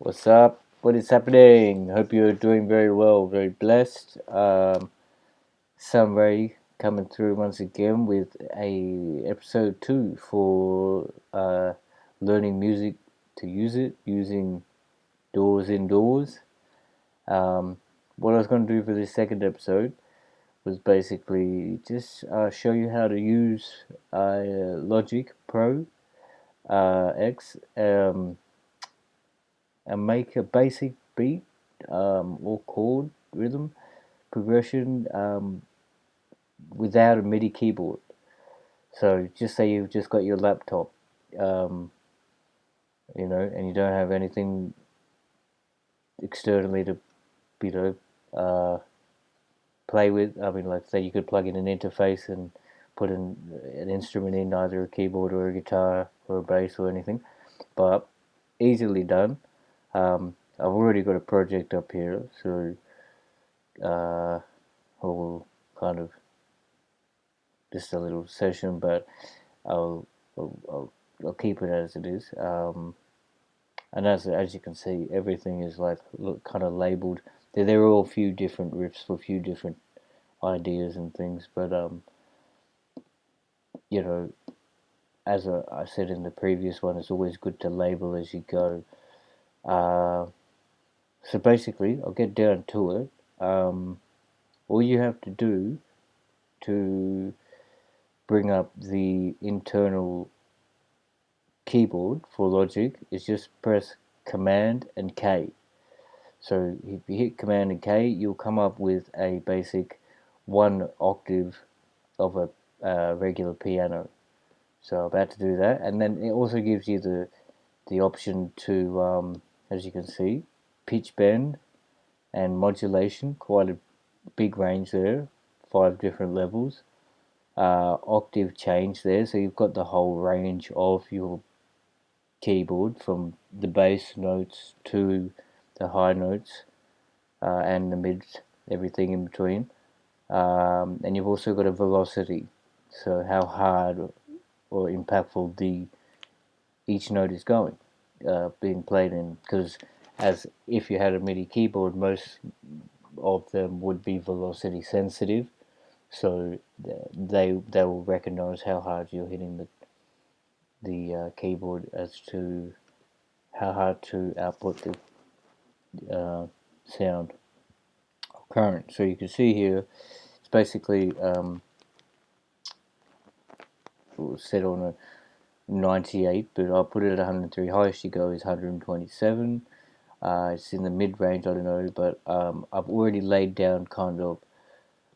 What's up? What is happening? Hope you're doing very well, very blessed. Sunray coming through once again with a episode 2 for learning music to use it using doors indoors. Um, what I was going to do for this second episode was basically just show you how to use Logic Pro X and make a basic beat or chord rhythm progression without a MIDI keyboard. So just say you've just got your laptop, um, and you don't have anything externally to, you know, uh, play with. I mean, like say you could plug in an interface and put an instrument in, either a keyboard or a guitar or a bass or anything, but easily done. I've already got a project up here, so we'll kind of just a little session, but I'll I'll keep it as it is. And as you can see, everything is like kind of labeled. They're all a few different riffs for a few different ideas and things, but you know, as I said in the previous one, it's always good to label as you go. Uh, so basically, I'll get down to it. All you have to do to bring up the internal keyboard for Logic is just press Command and K. So if you hit Command and K, you'll come up with a basic one octave of a regular piano. So I'm about to do that, and then it also gives you the option to, as you can see, pitch bend and modulation. Quite a big range there, 5 different levels. Octave change there, so you've got the whole range of your keyboard from the bass notes to the high notes and the mids, everything in between. And you've also got a velocity, so how hard or impactful the each note is going, being played in. Because as if you had a MIDI keyboard, most of them would be velocity sensitive, so they will recognize how hard you're hitting the keyboard as to how hard to output the sound current. So you can see here, it's basically set on a 98, but I'll put it at 103. Highest you go is 127. It's in the mid range, I don't know, but I've already laid down kind of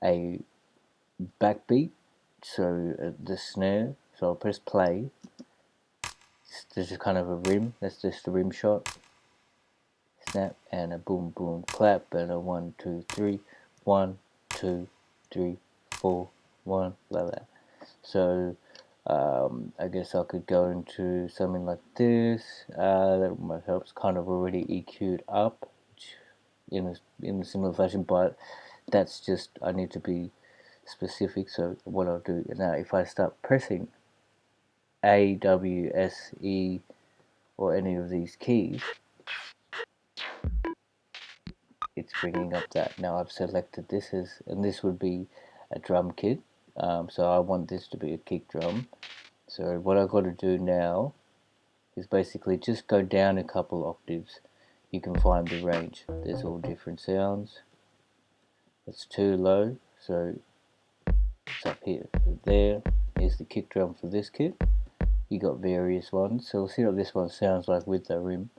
a backbeat, so the snare. So I'll press play. There's just kind of a rim. That's just the rim shot. Snap and a boom boom clap and a 1 2 3, 1 2 3 4 1 like that. So I guess I could go into something like this. That might help. It's kind of already EQ'd up in a similar fashion, but that's just I need to be specific. So what I'll do now, if I start pressing A, W, S, E, or any of these keys, it's bringing up that. Now I've selected this as, and this would be a drum kit. So I want this to be a kick drum. So what I've got to do now is basically just go down a couple octaves. You can find the range. There's all different sounds. It's too low, so it's up here. There is the kick drum for this kit. You got various ones, so we'll see what this one sounds like with the rim.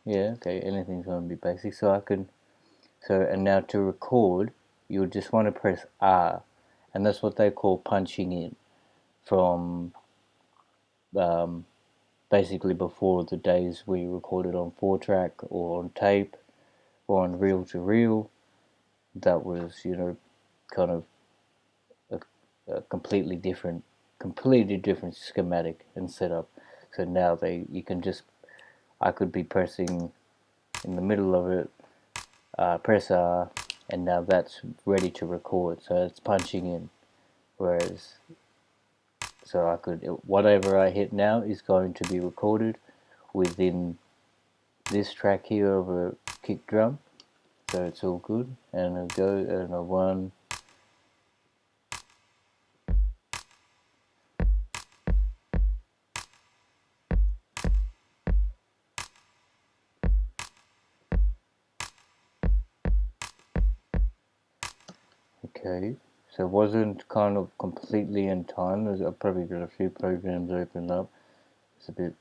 Yeah, okay, anything's going to be basic. So I can, and now to record, you'll just want to press R, and that's what they call punching in from um, basically before the days we recorded on 4-track or on tape or on reel to reel. That was, kind of a completely different schematic and setup. So now you can just, I could be pressing in the middle of it, press R, and now that's ready to record. So it's punching in. Whereas, so I could, whatever I hit now is going to be recorded within this track here of a kick drum, so it's all good. And I'll go and a 1. Okay, so it wasn't kind of completely in time. I've probably got a few programs opened up. It's a bit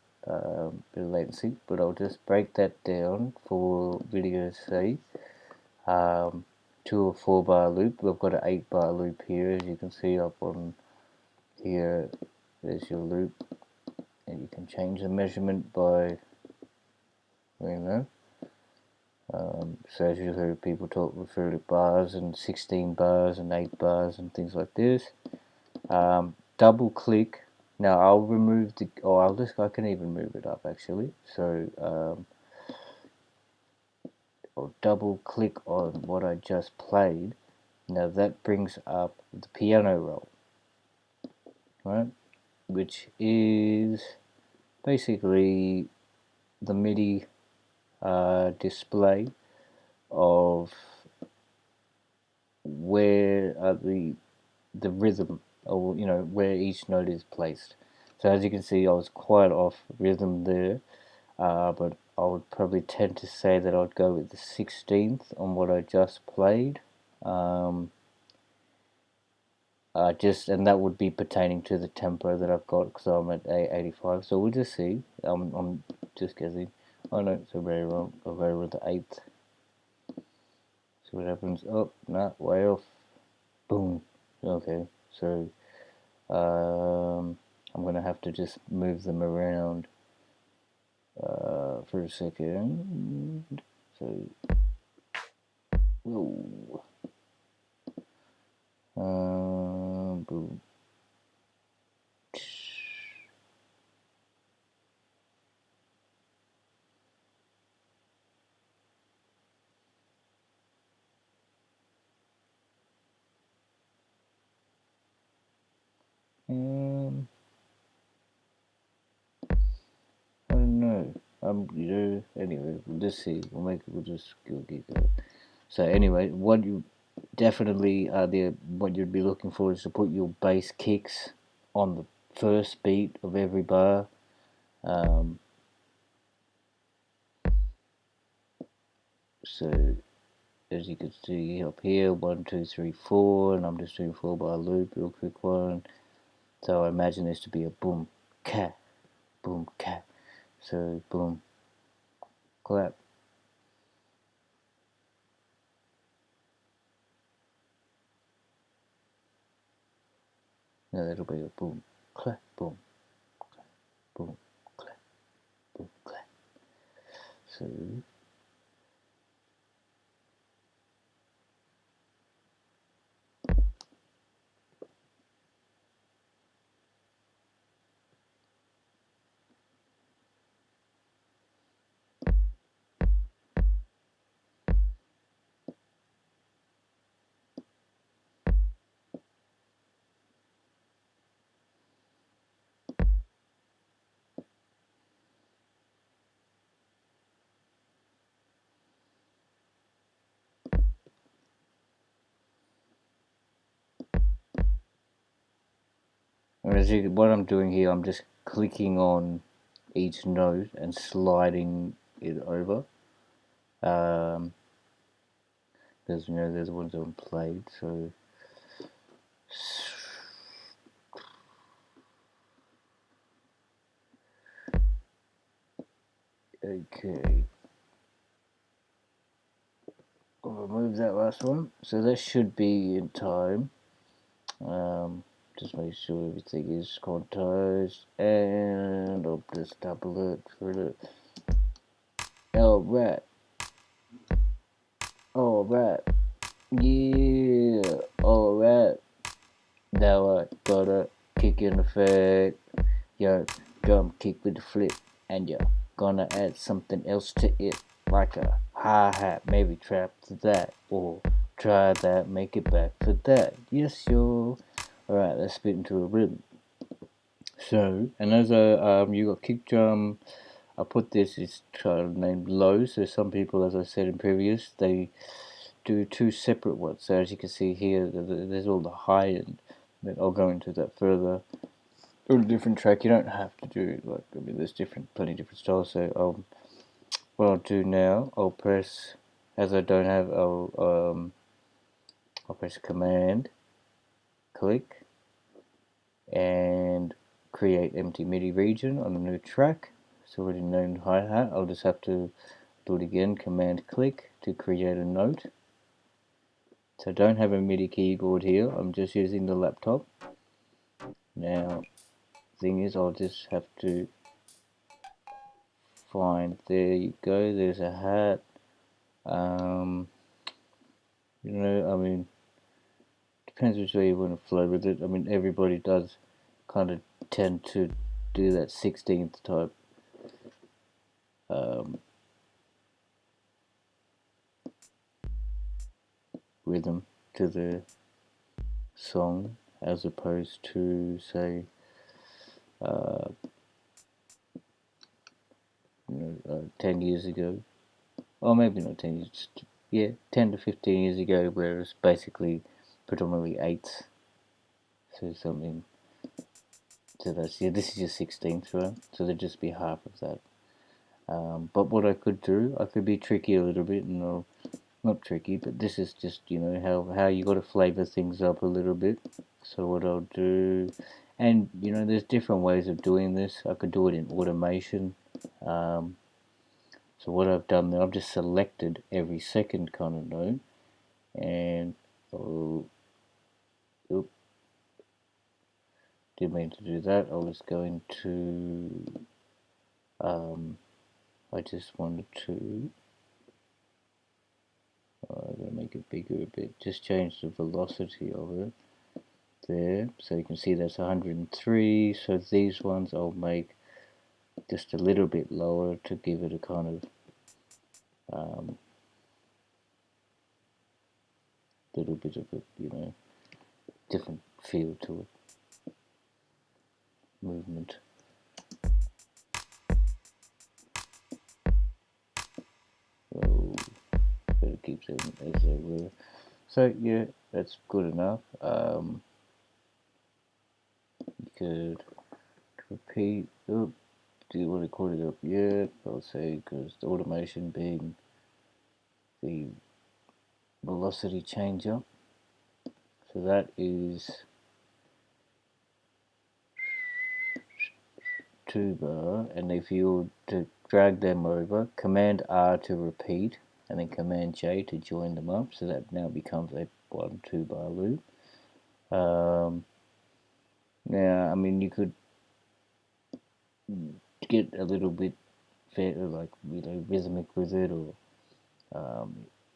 latency, but I'll just break that down for video's sake. 2 or 4 bar loop. We've got an 8 bar loop here, as you can see up on here. There's your loop, and you can change the measurement by, you know. So as you heard people refer to bars and 16 bars and 8 bars and things like this. Double click. Now I'll remove the, I can even move it up actually. So I'll double click on what I just played. Now that brings up the piano roll, right? Which is basically the MIDI display of where the rhythm, or where each note is placed. So as you can see, I was quite off rhythm there, but I would probably tend to say that I'd go with the 16th on what I just played. And that would be pertaining to the tempo that I've got, because I'm at 85. So we'll just see. I'm just guessing. Oh no, so very wrong. I'll go with the 8th. See what happens. Oh, no, way off. Boom. Okay, so I'm gonna have to just move them around for a second. So, whoa. Boom. I don't know. Anyway, we'll just see. We'll just keep going. So anyway, what you definitely what you'd be looking for is to put your bass kicks on the first beat of every bar. So as you can see up here, 1, 2, 3, 4, and I'm just doing 4 bar loop, real quick one. So I imagine this to be a boom, cat, boom, cat. So boom, clap. No, that'll be a boom, clap, boom, clap, boom, clap, boom, clap. So what I'm doing here, I'm just clicking on each note and sliding it over. Because there's ones on played, so okay. I'll remove that last one. So that should be in time. Just make sure everything is quantized, and I'll just double it for the. Alright. Alright. Yeah. Alright. Now I got a kick in effect. Your drum kick with the flip, and you're gonna add something else to it, like a hi-hat, maybe trap to that, or try that, make it back to that. Yes, yo. Alright, let's spit into a rhythm. So, and as you got kick drum, I put this, it's named low, so some people, as I said in previous, they do two separate ones. So as you can see here, there's all the high end. But I'll go into that further. On a different track, you don't have to do like, I mean, there's plenty different styles. So what I'll do now, I'll press, as I don't have, I'll press Command, click, and create empty MIDI region on a new track. It's already named hi-hat. I'll just have to do it again, Command click to create a note. So I don't have a MIDI keyboard here, I'm just using the laptop. Now, thing is, I'll just have to find, there you go, there's a hat. You know, I mean, depends which way you want to flow with it. I mean, everybody does kind of tend to do that 16th type rhythm to the song, as opposed to, say, uh, 10 years ago, or maybe not 10 years, yeah, 10 to 15 years ago, where it's basically predominantly eighths. So something, so that's, yeah, this is your 16th, right? So there'd just be half of that. But what I could do, I could be tricky a little bit, and not tricky, but this is just, how you got to flavor things up a little bit. So what I'll do, and there's different ways of doing this. I could do it in automation. So what I've done there, I've just selected every second kind of note, and oh, oop, didn't mean to do that. I was going to, I just wanted to, I'm going to make it bigger a bit, just change the velocity of it there, so you can see that's 103. So these ones I'll make just a little bit lower to give it a kind of little bit of a different feel to it, movement. So better keep them as they were. So yeah, that's good enough. You could repeat. Oh, do you want to call it up? Yeah, I'll say, because the automation being the velocity changer. So that is 2 bar, and if you were to drag them over, Command R to repeat, and then Command J to join them up, so that now becomes a 2 bar loop. Now, I mean, you could get a little bit like rhythmic with it, or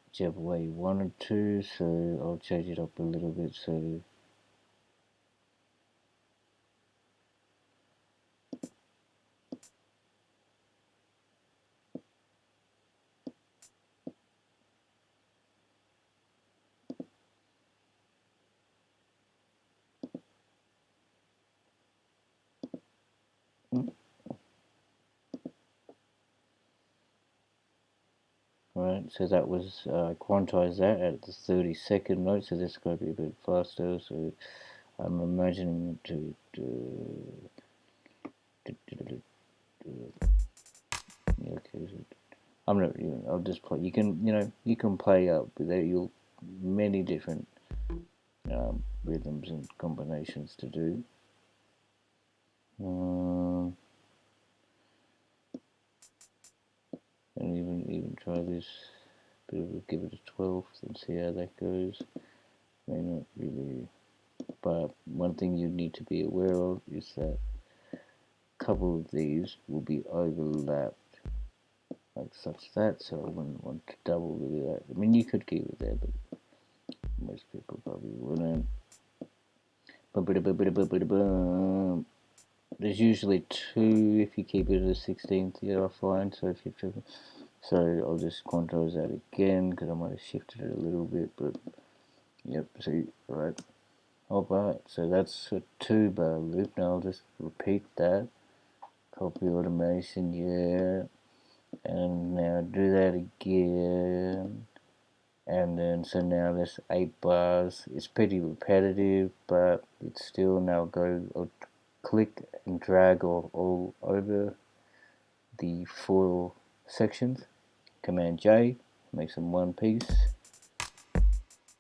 whichever way you wanted to. So I'll change it up a little bit. So right, so that was quantize that at the 30-second note. So this is going to be a bit faster. So I'm imagining to yeah, okay. So I'm not. I'll just play. You can play up with it. You'll many different rhythms and combinations to do. And even try this. But we'll give it a 12th and see how that goes. May not really. But one thing you need to be aware of is that a couple of these will be overlapped like such that, so I wouldn't want to double do that. I mean, you could keep it there, but most people probably wouldn't. There's usually 2 if you keep it at a 16th, yeah, I find. So if you triple, so I'll just quantize that again because I might have shifted it a little bit, but yep. See, right. Alright, so that's a 2 bar loop. Now I'll just repeat that copy automation, yeah, and now do that again, and then so now that's 8 bars. It's pretty repetitive, but it's still now go click and drag all over the 4 sections. Command J makes them one piece.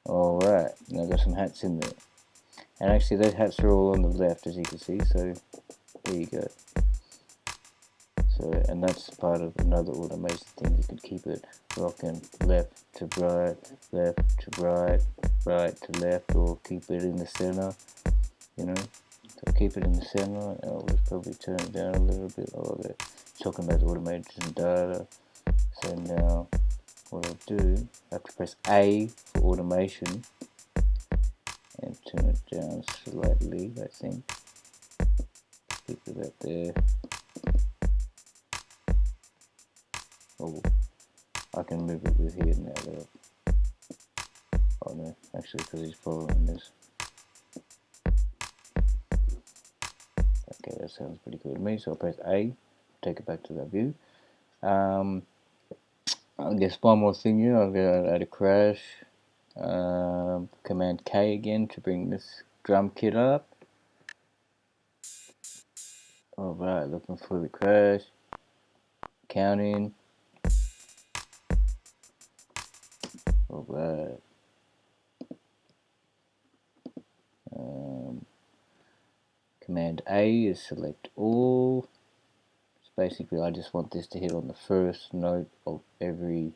Alright, now I've got some hats in there. And actually those hats are all on the left, as you can see, so there you go. So, and that's part of another automation thing. You can keep it rocking left to right, left to right, right to left, or keep it in the center, you know. So keep it in the center. I'll just probably turn it down a little bit. Oh, they're talking about automation data. So now what I'll do, I have to press A for automation and turn it down slightly, I think. Keep it up there. Oh, I can move it with here now though. Oh no, actually because he's following this. Okay, that sounds pretty good to me. So I'll press A, take it back to that view. I guess one more thing here, I'll go add a crash. Command K again to bring this drum kit up. Alright, looking for the crash. Counting. Alright. Command A is select all. So basically I just want this to hit on the first note of every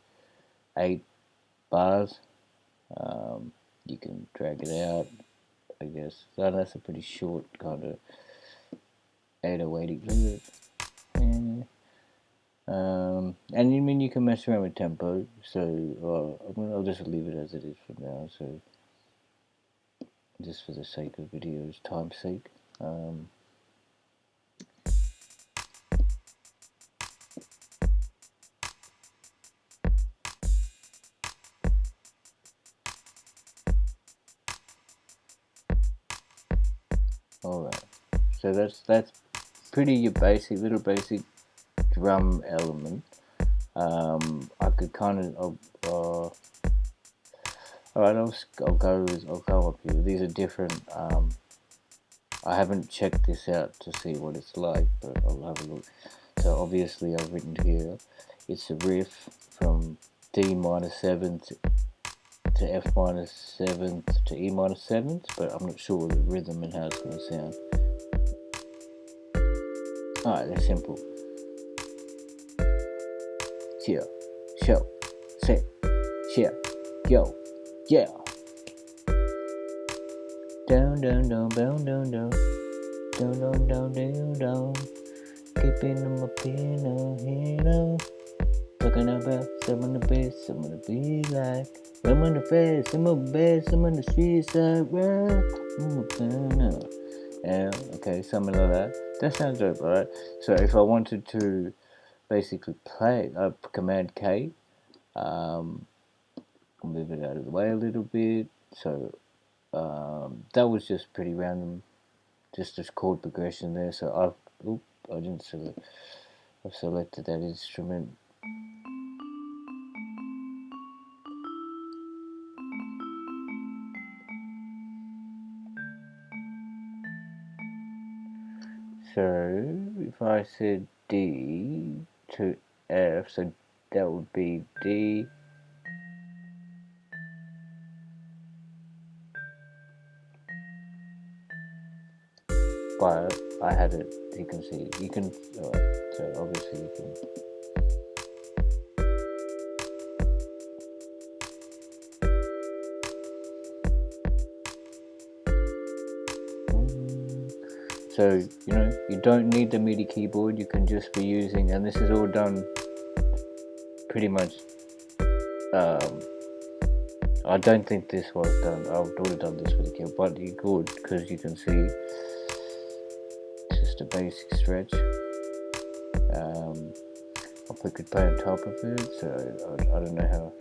8 bars. You can drag it out, I guess. So that's a pretty short kind of 808 lyric. Yeah. And I mean you can mess around with tempo, so I'll just leave it as it is for now. So just for the sake of video's time's sake. Alright, so that's pretty your little basic drum element. I could kind of alright, I'll go up here. These are different. I haven't checked this out to see what it's like, but I'll have a look. So obviously I've written here, it's a riff from D minor 7th to F minor 7th to E minor 7th, but I'm not sure the rhythm and how it's going to sound. Alright, they're simple. Cheer, show, set, share, yo, yeah. Down, down, down, down, down, down, down, down, down, down, down. Keeping them up in a hero. Talking about some of the best, some of the be like. Some of the fast, some of the best, some of the street side rock. Yeah, okay, something like that. That sounds dope, alright? So if I wanted to basically play Command K, I'll move it out of the way a little bit. So that was just pretty random, just a chord progression there. So I didn't select. I've selected that instrument. So if I said D to F, so that would be D. But I had it, you can see, you can, so obviously you can. So, you know, you don't need the MIDI keyboard, you can just be using, and this is all done pretty much, I don't think this was done, I've already done this with the keyboard, but you could, because you can see, just a basic stretch. I'll put goodbye on top of it, so I don't know how.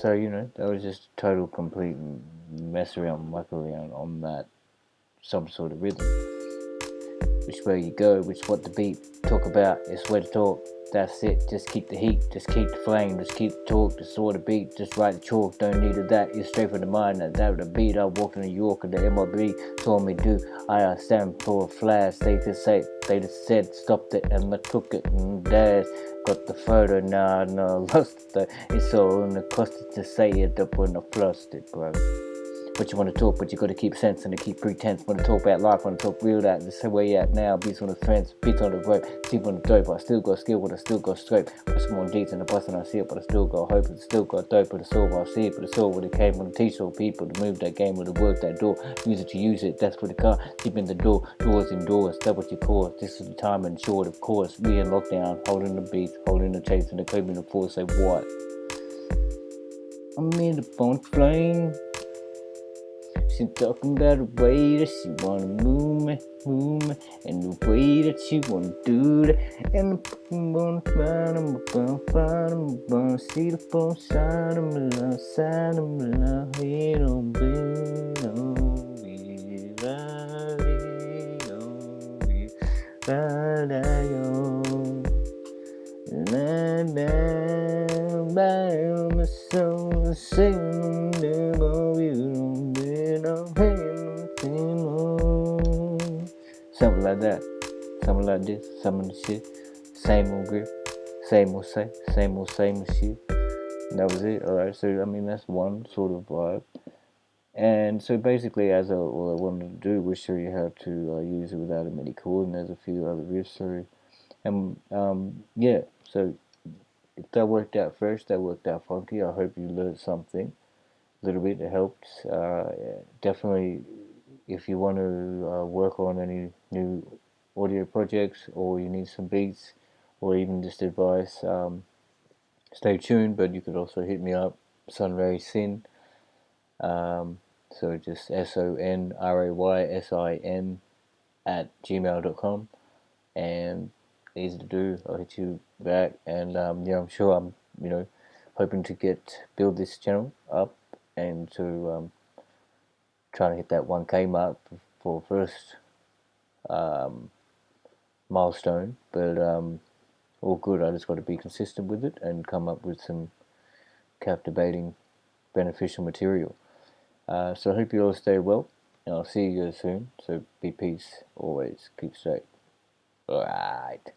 So, you know, that was just total complete mess around, muck around on that, some sort of rhythm. Which way you go, which what the beat talk about, it's where to talk. That's it, just keep the heat, just keep the flame, just keep the talk, just sort of beat, just write the chalk, don't need of that, you're straight from the mind, that the beat, I walked in New York and the MLB told me do, I stand for a flash, they just said, stopped it and I took it and dash, got the photo, now I lost it, it's all in the cost to say it up when I flushed it, bro. But you want to talk, but you got to keep sense and to keep pretense. Want to talk about life, want to talk real that. This is where you at now. Beats on the fence, beats on the rope, sleep on the dope. I still got skill, but I still got scope. Put some more deeds in the bus and I see it, but I still got hope. But I still got dope, but I still I see it, but I still when it came. When I teach all people to move that game, with the work that door. Use it to use it, that's for the car. Keep in the door, doors indoors. That's what you call it. This is the time and short, of course. We in lockdown, holding the beats, holding the chase, and the coping the force. Say what? I'm in the phone flame. She talking about the way that she wanna move me, and the way that she wanna do that. And I'm gonna find him, I'm gonna see the phone side of my love, side of my love. It don't be, don't be, something like that, something like this, some of the shit, same old grip, same old say, same old shit. And that was it. Alright, so I mean that's one sort of vibe. And so basically, what I wanted to do was show you how to use it without a MIDI chord, and there's a few other riffs. So, and yeah, so if that worked out first, that worked out funky. I hope you learned something, a little bit. It helped. Definitely, if you want to work on any new audio projects, or you need some beats, or even just advice, stay tuned. But you could also hit me up, sonraysin. So just sonraysin at gmail.com, and easy to do. I'll hit you back, and yeah, I'm sure I'm hoping to build this channel up and to trying to hit that 1K mark for first milestone. But all good. I just got to be consistent with it and come up with some captivating, beneficial material. So I hope you all stay well, and I'll see you guys soon. So be peace always. Keep straight. Alright.